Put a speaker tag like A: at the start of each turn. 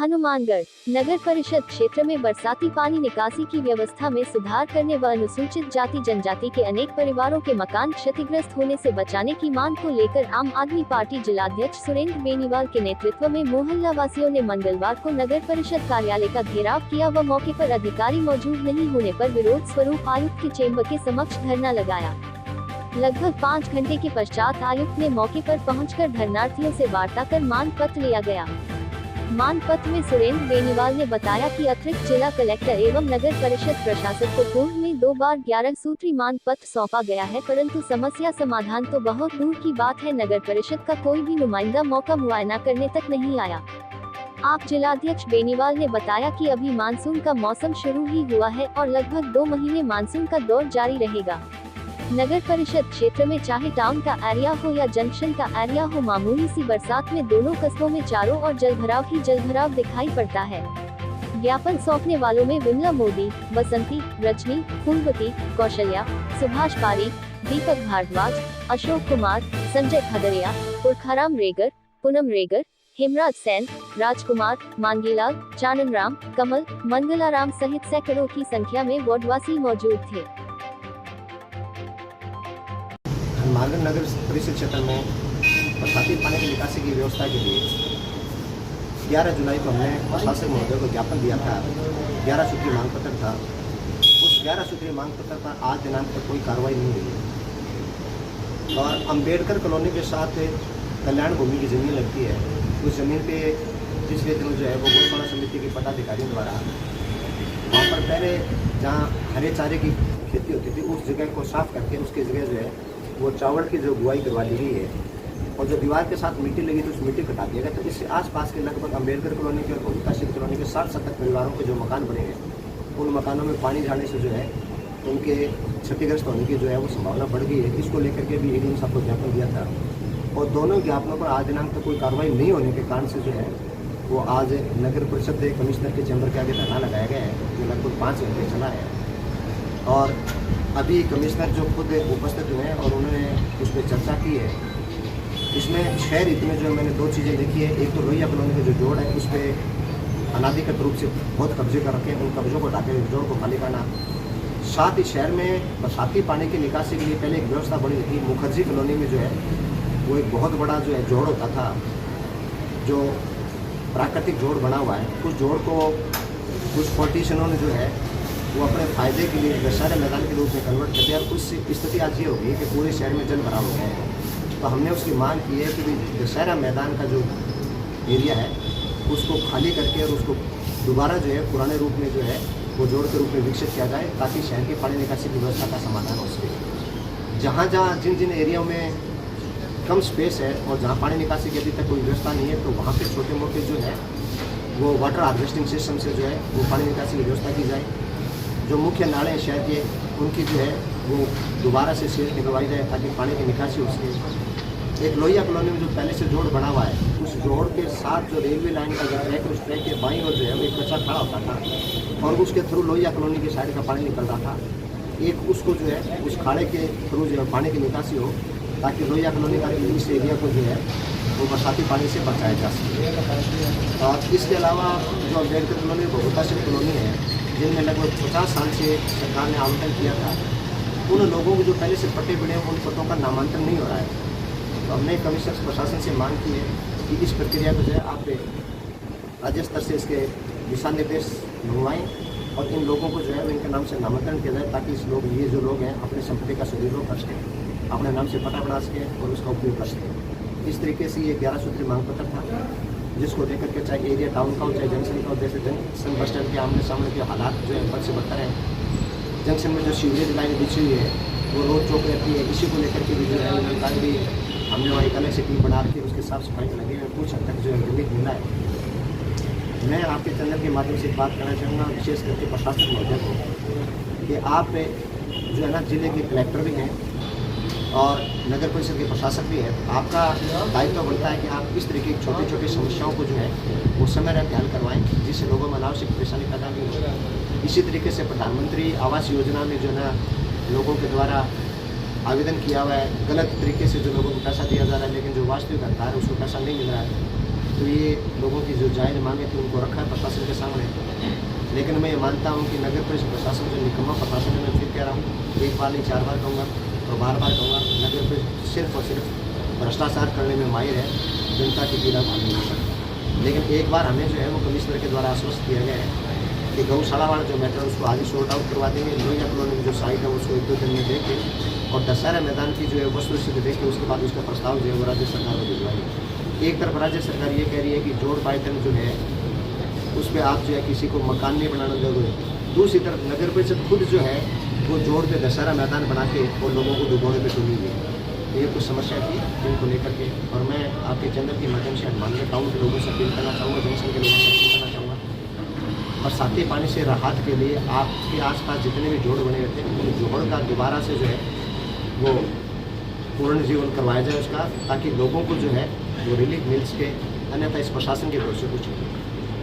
A: हनुमानगढ़ नगर परिषद क्षेत्र में बरसाती पानी निकासी की व्यवस्था में सुधार करने व अनुसूचित जाति जनजाति के अनेक परिवारों के मकान क्षतिग्रस्त होने से बचाने की मांग को लेकर आम आदमी पार्टी जिलाध्यक्ष सुरेंद्र बेनीवाल के नेतृत्व में मोहल्ला वासियों ने मंगलवार को नगर परिषद कार्यालय का घेराव किया व मौके पर अधिकारी मौजूद नहीं होने पर विरोध स्वरूप आयुक्त के चेम्बर के समक्ष धरना लगाया। लगभग 5 घंटे के पश्चात आयुक्त ने मौके पर पहुंचकर धरनार्थियों से वार्ता कर मांग पत्र लिया गया। मांग पत्र में सुरेंद्र बेनीवाल ने बताया कि अतिरिक्त जिला कलेक्टर एवं नगर परिषद प्रशासक को पूर्व में 2 बार 11 सूत्री मांग पत्र सौंपा गया है, परंतु समस्या समाधान तो बहुत दूर की बात है। नगर परिषद का कोई भी नुमाइंदा मौका मुआयना करने तक नहीं आया। आप जिलाध्यक्ष बेनीवाल ने बताया कि अभी मानसून का मौसम शुरू ही हुआ है और लगभग 2 महीने मानसून का दौर जारी रहेगा। नगर परिषद क्षेत्र में चाहे टाउन का एरिया हो या जंक्शन का एरिया हो, मामूली सी बरसात में दोनों कस्बों में चारों ओर जलभराव ही जलभराव दिखाई पड़ता है। ज्ञापन सौंपने वालों में विमला मोदी, बसंती, रजनी, फूलवती, कौशल्या, सुभाष पारी, दीपक भारद्वाज, अशोक कुमार, संजय खदरिया, पुरखाराम रेगर, पूनम रेगर, हेमराज सेन, राजकुमार, मांगीलाल, चानन राम, कमल, मंगलाराम सहित सैकड़ों की संख्या में वार्डवासी मौजूद थे।
B: हनुमानगढ़ नगर परिषद क्षेत्र में बरसाती पानी की निकासी की व्यवस्था के लिए 11 जुलाई को हमने प्रशासक महोदय को ज्ञापन दिया था। 11 सूत्री मांग पत्र था। उस 11 सूत्री मांग पत्र पर आज दिनांक तक कोई कार्रवाई नहीं हुई और अम्बेडकर कॉलोनी के साथ कल्याण भूमि की ज़मीन लगती है। उस ज़मीन पे पिछले दिनों जो है वो गौशाला समिति के पदाधिकारियों द्वारा वहाँ पर पहले जहाँ हरे चारे की खेती होती थी उस जगह को साफ करके उसकी जगह जो है वो चावल की जो बुआई करवा दी गई है और जो दीवार के साथ मिट्टी लगी तो उस मिट्टी कटा दिया गया। तो इससे आसपास के लगभग अम्बेडकर कॉलोनी के और बहुविकासित कॉलोनी के 60-70 परिवारों के जो मकान बने हैं उन मकानों में पानी जाने से जो है उनके क्षतिग्रस्त होने की जो है वो संभावना बढ़ गई है। इसको लेकर के भी एक दिन सबको ज्ञापन दिया था और दोनों ज्ञापनों पर आज दिनांक तक कोई कार्रवाई नहीं होने के कारण से जो है वो आज नगर परिषद के कमिश्नर के चैम्बर के आगे धरना लगाया गया है जो लगभग 5 घंटे चला है। और अभी कमिश्नर जो खुद उपस्थित हुए हैं और उन्होंने उस पर चर्चा की है। इसमें 6 रीति में जो मैंने 2 चीज़ें देखी है। एक तो लोहिया कॉलोनी का जो जोड़ है उस पर अनाधिकृत रूप से बहुत कब्जे कर रखे हैं, उन कब्जों को हटाकर जोड़ को खाली करना। साथ ही शहर में बरसाती पानी की निकासी के लिए पहले एक व्यवस्था बनी थी। मुखर्जी कॉलोनी में जो है वो एक बहुत बड़ा जो है जोड़ होता था, जो प्राकृतिक जोड़ बना हुआ है। उस जोड़ को कुछ पॉलिटिशियनों ने जो है वो अपने फ़ायदे के लिए दशहरा मैदान के रूप में कन्वर्ट कर दिया और कुछ स्थिति आज ये हो गई कि पूरे शहर में जल भराव हो गया है। तो हमने उसकी मांग की है कि दशहरा मैदान का जो एरिया है उसको खाली करके और उसको दोबारा जो है पुराने रूप में जो है वो जोड़ के रूप में विकसित किया जाए ताकि शहर की पानी निकासी की व्यवस्था का समाधान हो सके। जहाँ जहाँ जिन जिन एरियाओं में कम स्पेस है और जहाँ पानी निकासी की अभी तक कोई व्यवस्था नहीं है तो वहाँ पे छोटे मोटे जो है वो वाटर हार्वेस्टिंग सिस्टम से जो है वो पानी निकासी की व्यवस्था की जाए। जो मुख्य नाले हैं शहर के उनकी जो है वो दोबारा से सील निकलवाई जाए ताकि पानी की निकासी हो सके। एक लोहिया कॉलोनी में जो पहले से जोड़ बना हुआ है उस जोड़ के साथ जो रेलवे लाइन का जो ट्रैक उस ट्रैक के बाईं ओर जो है वो एक कच्चा खड़ा होता था और उसके थ्रू लोहिया कॉलोनी की साइड का पानी निकल रहा था। एक उसको जो है उस खाड़े के थ्रू जो है पानी की निकासी हो ताकि लोहिया कॉलोनी का इस एरिया को जो है वो बरसाती पानी से बचाया जा सके। और इसके अलावा जो अम्बेडकर कॉलोनी बहुविकासित कॉलोनी है जिनमें लगभग 50 साल से सरकार ने आवंटन किया था, उन लोगों को जो पहले से पट्टे मिले हैं उन पट्टों का नामांतरण नहीं हो रहा है। तो हमने कमिश्नर प्रशासन से मांग की है कि इस प्रक्रिया को जो है आप राज्य स्तर से इसके दिशा निर्देश मंगवाएँ और इन लोगों को जो है इनके नाम से नामांकन किया जाए ताकि ये जो लोग हैं अपने संपत्ति का सदुपयोग कर सकें, अपने नाम से पट्टा बना सकें और उसका उपयोग कर सकें। इस तरीके से ये 11 सूत्री मांग पत्र था जिसको लेकर के चाहे एरिया टाउन का हो चाहे जंक्शन का हो। जैसे जंक्शन बस स्टैंड के आमने सामने के हालात जो है बद से बदतर हैं। जंक्शन में जो सीवरेज लाइन बिछी हुई है वो रोड चौक रहती है। इसी को लेकर के भी जो है सरकार भी हमने वहाँ एक अलग से टीम बना रखी है, उसके साफ सफाई में लगे हुए कुछ हद तक जो है रिलीफ मिला है। मैं आपके चैनल के माध्यम से बात करना चाहूँगा विशेष करके प्रशासक महोदय को कि आप जो है ना जिले के कलेक्टर भी हैं और नगर परिषद के प्रशासक भी है। आपका दायित्व बनता है कि आप इस तरीके की छोटी छोटी समस्याओं को जो है वो समय रहते हल करवाएं जिससे लोगों में अनावश्यक परेशानी पैदा नहीं हो। इसी तरीके से प्रधानमंत्री आवास योजना में जो है ना लोगों के द्वारा आवेदन किया हुआ है, गलत तरीके से जो लोगों को पैसा दिया जा रहा है लेकिन जो वास्तविक अधिकार है उसको पैसा नहीं मिल रहा है। तो ये लोगों की जो जायज़ मांगे थी उनको रखा है प्रशासन के सामने। लेकिन मैं ये मानता हूँ कि नगर परिषद प्रशासन जो निकम्मा प्रशासन है, मैं फिर कह रहा हूँ, एक बार नहीं 4 बार कहूँगा और बार बार कहूँगा, नगर परिषद सिर्फ और सिर्फ भ्रष्टाचार करने में माहिर है, जनता की पीड़ा भाग नहीं सकता। लेकिन एक बार हमें जो है वो कमिश्नर के द्वारा आश्वस्त किया गया है कि गौशाला वाला जो मैटर उसको आज ही सॉर्ट आउट करवा देंगे। लोहिया कॉलोनी की जो साइट है उसको 1-2 दिन में देख के और दशहरा मैदान की जो है वस्तु स्थिति देख के उसके बाद उसका प्रस्ताव जो है वो राज्य सरकार को भिजवाएगी। एक तरफ राज्य सरकार ये कह रही है कि जोड़ पाइथन जो है उस पर आप जो है किसी को मकान नहीं बनाना दोगे, दूसरी तरफ नगर परिषद खुद जो है वो जोड़ पे दशहरा मैदान बना के और लोगों को डुबोने पर तुली हुई है। ये कुछ समस्या थी जिनको लेकर के, और मैं आपके चैनल के माध्यम से हनुमानगढ़ टाउन के लोगों से अपील करना चाहूँगा, जंक्शन के लोगों से अपील करना चाहूँगा। बरसाती पानी से राहत के लिए आपके आसपास जितने भी जोड़ बने रहते हैं उन जोड़ का दोबारा से जो है वो पुनर्जीवन करवाया जाए उसका, ताकि लोगों को जो है वो रिलीफ मिल सके। अन्यथा इस प्रशासन के भरोसे कुछ नहीं।